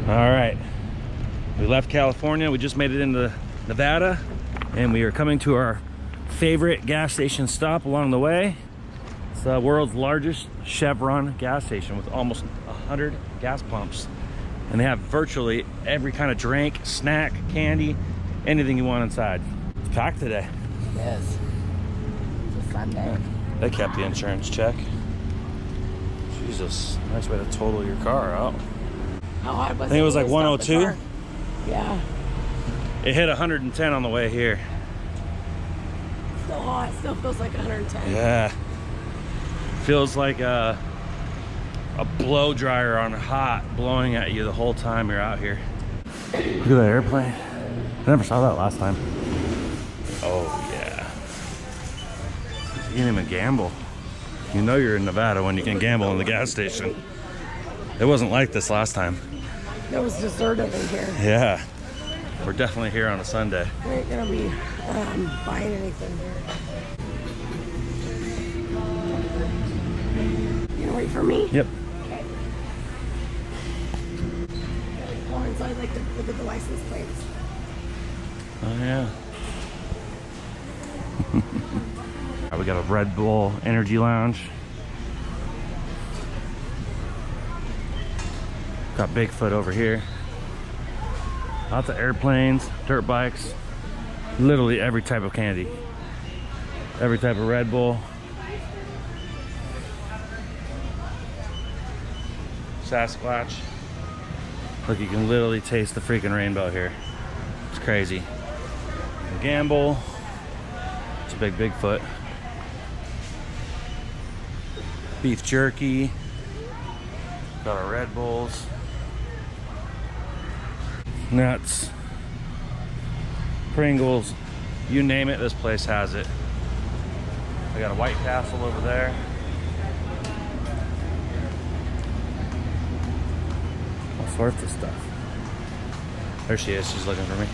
All right, we left California. We just made it into Nevada, and we are coming to our favorite gas station stop along the way. It's the world's largest Chevron gas station with almost 100 gas pumps. And they have virtually every kind of drink, snack, candy, anything you want inside. It's packed today. It is. It's a Sunday. They kept the insurance check. Jesus, nice way to total your car out. How hard was it? I think it was like 102. Yeah. It hit 110 on the way here. Still hot. Still feels like 110. Yeah. Feels like a blow dryer on hot blowing at you the whole time you're out here. Look at that airplane. I never saw that last time. Oh yeah. You can't even gamble. You know you're in Nevada when you can gamble in the gas station. It wasn't like this last time. It was deserted in here. Yeah. We're definitely here on a Sunday. We ain't gonna be buying anything here. You gonna wait for me? Yep. Okay. Go inside, like to look at the license plates. Oh yeah. We got a Red Bull Energy Lounge. Got Bigfoot over here. Lots of airplanes, dirt bikes, literally every type of candy. Every type of Red Bull. Sasquatch. Look, you can literally taste the freaking rainbow here. It's crazy. Gamble. It's a big Bigfoot. Beef jerky. Got our Red Bulls. Nuts. Pringles. You name it, this place has it. I got a White Castle over there. All sorts of stuff. There she is, she's looking for me.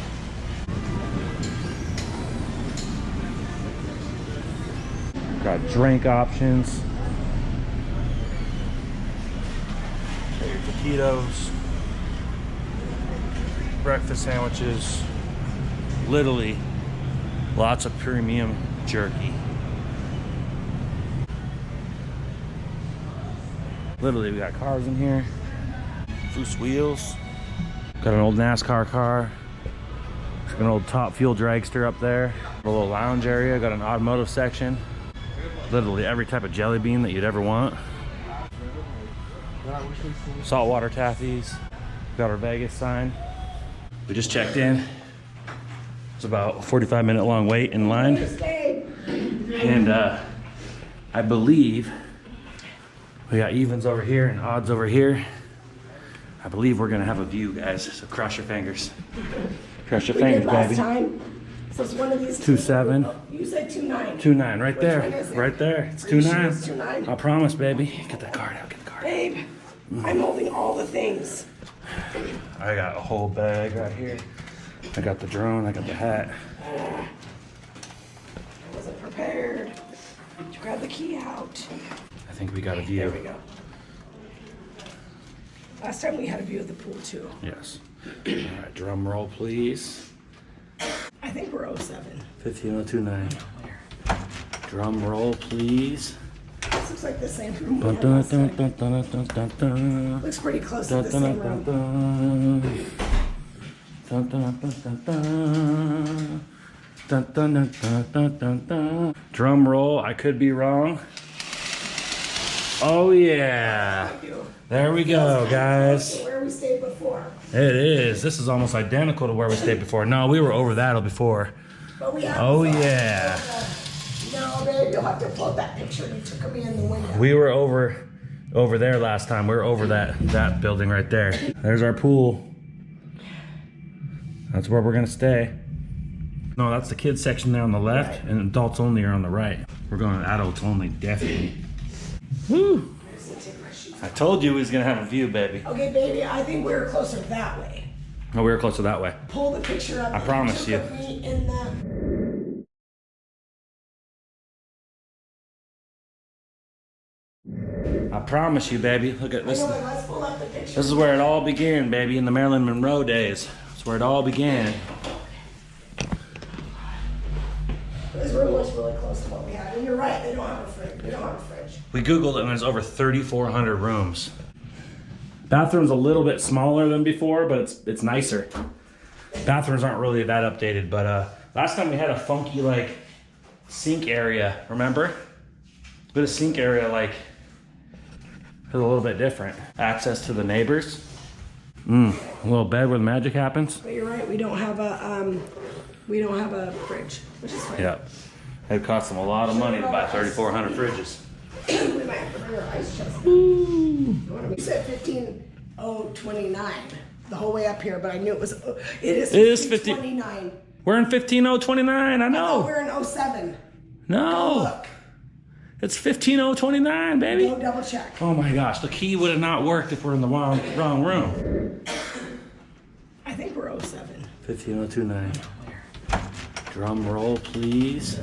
Got drink options. Got your taquitos. Breakfast sandwiches. Literally lots of premium jerky. Literally, we got cars in here. Loose wheels. Got an old NASCAR car. Got an old Top Fuel dragster up there. A little lounge area. Got an automotive section. Literally every type of jelly bean that you'd ever want. Saltwater taffies. Got our Vegas sign. We just checked in. It's about a 45-minute long wait in line. And I believe we got evens over here and odds over here. I believe we're gonna have a view, guys. So cross your fingers. Cross your fingers, baby. Time. So it's one of these 2-7. You said 2-9. 2-9, right Which there. one is it? Right there. It's Are you sure 2-9. it's 2-9? I promise, baby. Get that card out. Get the card. Babe, I'm holding all the things. I got a whole bag right here. I got the drone. I got the hat. I wasn't prepared. Did you grab the key out? I think we got a view. There we go. Last time we had a view of the pool too. Yes. All right, drum roll, please. I think we're 07. 15029. Drum roll, please. This looks like the same room we Dun, had dun, last dun, time. dun, dun, dun, dun, dun. Looks pretty close to Dun, the dun, same dun, room. dun, dun. Dun, dun, dun, dun, dun. Dun, dun, dun, dun, dun, dun, dun. Drum roll, I could be wrong. Oh yeah. There we go, guys. Where we stayed before. It is. This is almost identical to where we stayed before. No, we were over that before. But we have Oh yeah. No, babe, you'll have to upload that picture you took of me in the window. We were over there last time. We were over that building right there. There's our pool. That's where we're gonna stay. No, that's the kids section there on the left, and adults only are on the right. We're going adults only, definitely. Woo! I told you we was gonna have a view, baby. Okay, baby, I think we're closer that way. No, we were closer that way. Pull the picture up. I promise you. Took me in the... I promise you, baby. Look at this. Anyway, let's pull up the picture. This is where it all began, baby, in the Marilyn Monroe days. That's where it all began. This room looks really close to what we had. And you're right, they don't have a fridge. We don't have a fridge. We Googled it and there's over 3,400 rooms. Bathroom's a little bit smaller than before, but it's nicer. Bathrooms aren't really that updated, but last time we had a funky like sink area, remember? But a sink area like is a little bit different. Access to the neighbors. A little bed where the magic happens. But you're right, we don't have a fridge, which is fine. Yep. It cost them a lot of money to buy 3,400 fridges. We might have to bring our ice chest. You said 15,029 the whole way up here, but I knew it is It is 15,029. We're in 15,029, I know. Oh, we're in 07. No. Look. It's 15,029, baby. Go double check. Oh my gosh, the key would have not worked if we're in the wrong room. I think we're 07. 15,029. Drum roll, please. I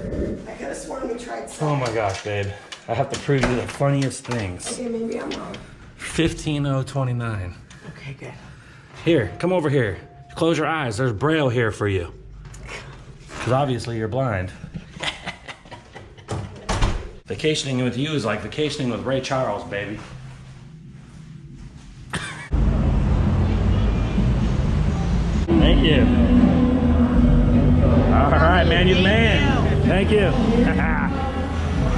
could have sworn we tried Oh some. my gosh, babe. I have to prove you the funniest things. Okay, maybe I'm wrong. 15,029. Okay, good. Here, come over here. Close your eyes. There's Braille here for you. Because obviously you're blind. Vacationing with you is like vacationing with Ray Charles, baby. Thank you. All right, man, you're the man. Thank you.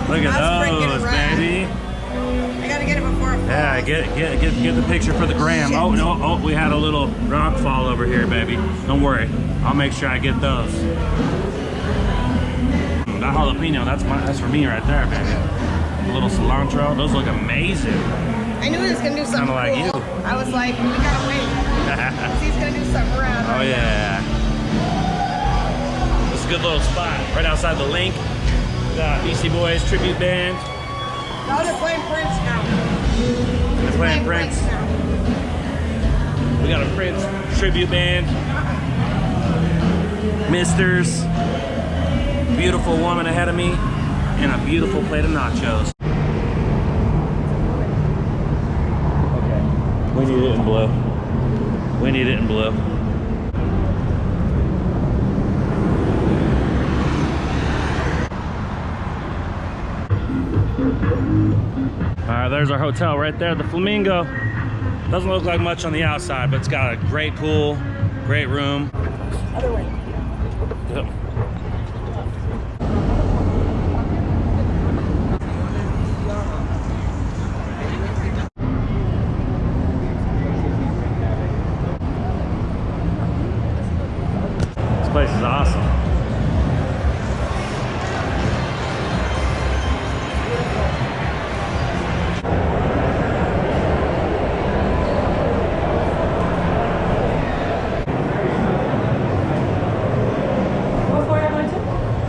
Look at those, baby. I gotta get it before it falls. Yeah, get the picture for the gram. Oh no, oh, we had a little rock fall over here, baby. Don't worry, I'll make sure I get those. That jalapeno, that's for me right there, baby. A little cilantro, those look amazing. I knew he was gonna do something Kinda like cool. you. I was like, we gotta wait. He's gonna do something around. Oh yeah. This is a good little spot, right outside the link. We got Beastie Boys tribute band. No, they're playing Prince now. They're playing Prince. now. We got a Prince tribute band. Misters. Beautiful woman ahead of me. And a beautiful plate of nachos. Okay. We need it in blue. We need it in blue. All right, there's our hotel right there, the Flamingo. Doesn't look like much on the outside, but it's got a great pool, great room. Other way. Yep. This place is awesome.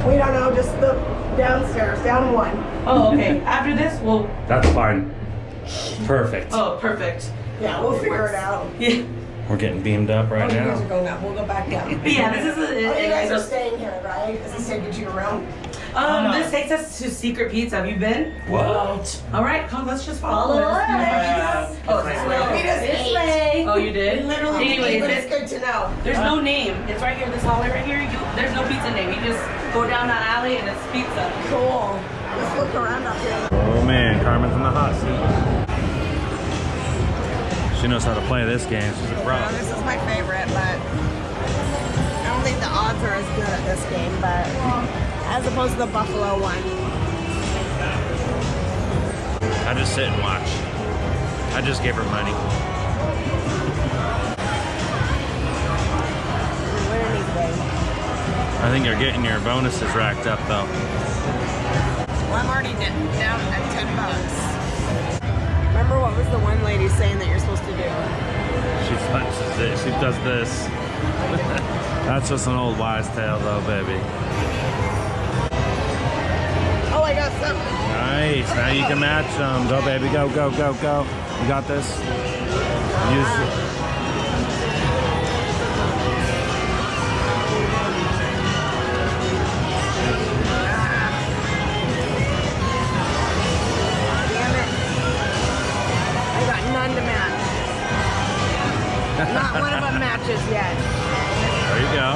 We don't know, just the downstairs, down one. Oh, okay. After this, we'll. That's fine. Perfect. Oh, perfect. Yeah, we'll figure it out. Yeah. We're getting beamed up Oh, right you guys are now. going up. We'll go back down. But yeah, this is Oh, you guys are a. staying here, right? Is this taking you around? This takes us to Secret Pizza. Have you been? What? All right, come. Let's just follow it. Oh, this We way. just ate. Oh, you did. Literally, Anyways, but it's good to know. there's no name. It's right here. This hallway right here. There's no pizza name. You just go down that alley and it's pizza. Cool. Let's look around up here. Oh man, Carmen's in the hot seat. She knows how to play this game. She's a pro. Well, this is my favorite, but I don't think the odds are as good at this game, but as opposed to the Buffalo one. I just sit and watch. I just gave her money. I think you're getting your bonuses racked up though. Well, I'm already down at $10. Remember what was the one lady saying that you're supposed to do? She punches it. She does this. That's just an old wise tale though, baby. Oh, I got something. Nice. Now you can match them. Go, baby. Go, go, go, go. You got this. Use it. Damn it. Not one of them matches yet. There you go.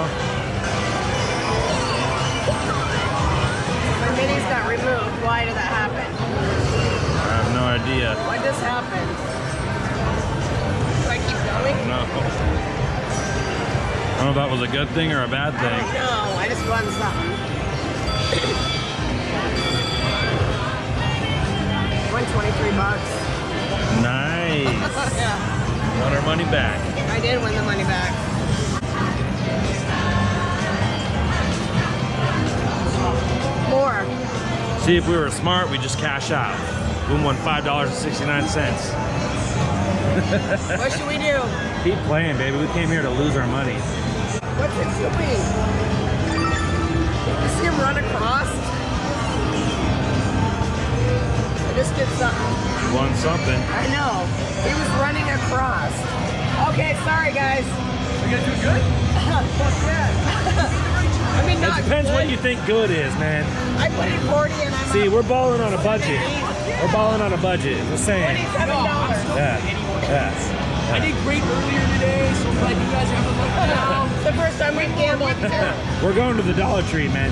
My minis got removed. Why did that happen? I have no idea. What just happened? Do I keep going? No. I don't know if that was a good thing or a bad thing. No, I just won something. Won 23 bucks. Nice. Yeah, Got our money back. I did win the money back. More. See, if we were smart, we'd just cash out. We won $5.69. What should we do? Keep playing, baby. We came here to lose our money. What's it doing? You see him run across? I just did something. You won something. I know. He was running across. Okay, sorry guys. Are you gonna do good? I mean, It not depends good. what you think good is, man. I put in 40 and I'm See, up we're balling on a budget. We're balling on a budget. It's the same. $27. Yeah. Yeah. I did great earlier today, so I'm glad you guys are having a look now. It's the first time we've gambled. We're going to the Dollar Tree, man.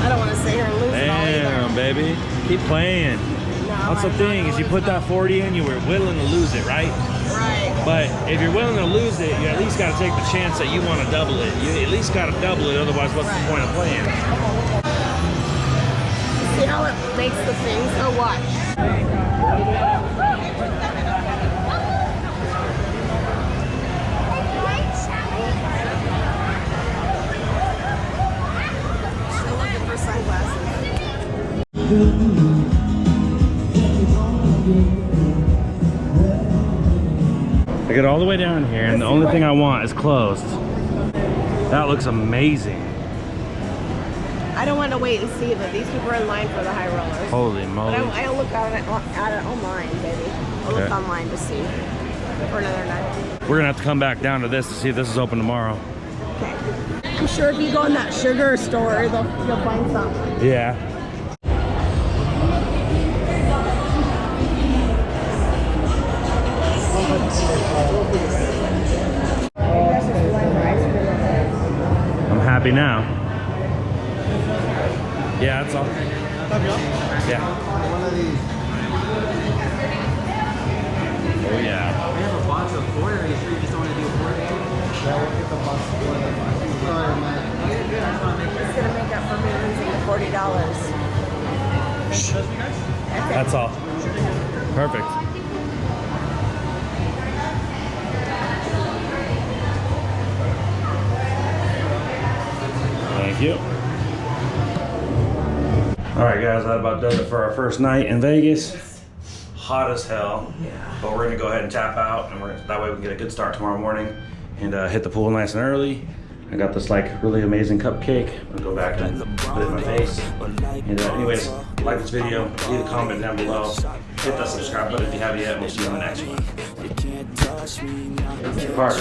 I don't want to sit here and lose it all Damn, either. baby. Keep playing. No, That's the I'm thing, not is you gonna put that 40 in, you were willing to lose it, right? Right. But if you're willing to lose it, you at least got to take the chance that you want to double it. You at least got to double it, otherwise what's the point of playing? See how it makes the thing? So watch. Still looking for sunglasses. I get all the way down here, and the only thing I want is closed. That looks amazing. I don't want to wait and see that these people are in line for the high rollers. Holy But moly. I'll look at it online, baby. I'll look Okay. online to see for another night. We're gonna have to come back down to this to see if this is open tomorrow. Okay. I'm sure if you go in that sugar store, you'll find something. Yeah. I'm happy now. Yeah, that's all. Yeah. Oh yeah. We have a box of 4. Are you sure you just don't want to do 4? Yeah, we'll get the box of 4. Sorry, man. It's gonna make up for me losing the $40. That's all. Perfect. Thank you. All right, guys, that about does it for our first night in Vegas. Hot as hell, but we're gonna go ahead and tap out, and that way we can get a good start tomorrow morning and hit the pool nice and early. I got this like really amazing cupcake. I'm gonna go back and put it in my face. And anyways, like this video, leave a comment down below, hit that subscribe button if you haven't yet, and we'll see you in the next one. Parker.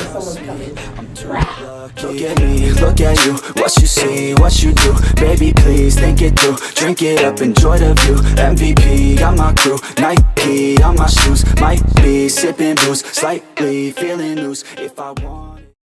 Look at me, look at you, what you see, what you do. Baby, please think it through. Drink it up, enjoy the view. MVP on my crew, Nike on my shoes. Might be sipping booze, slightly feeling loose. If I want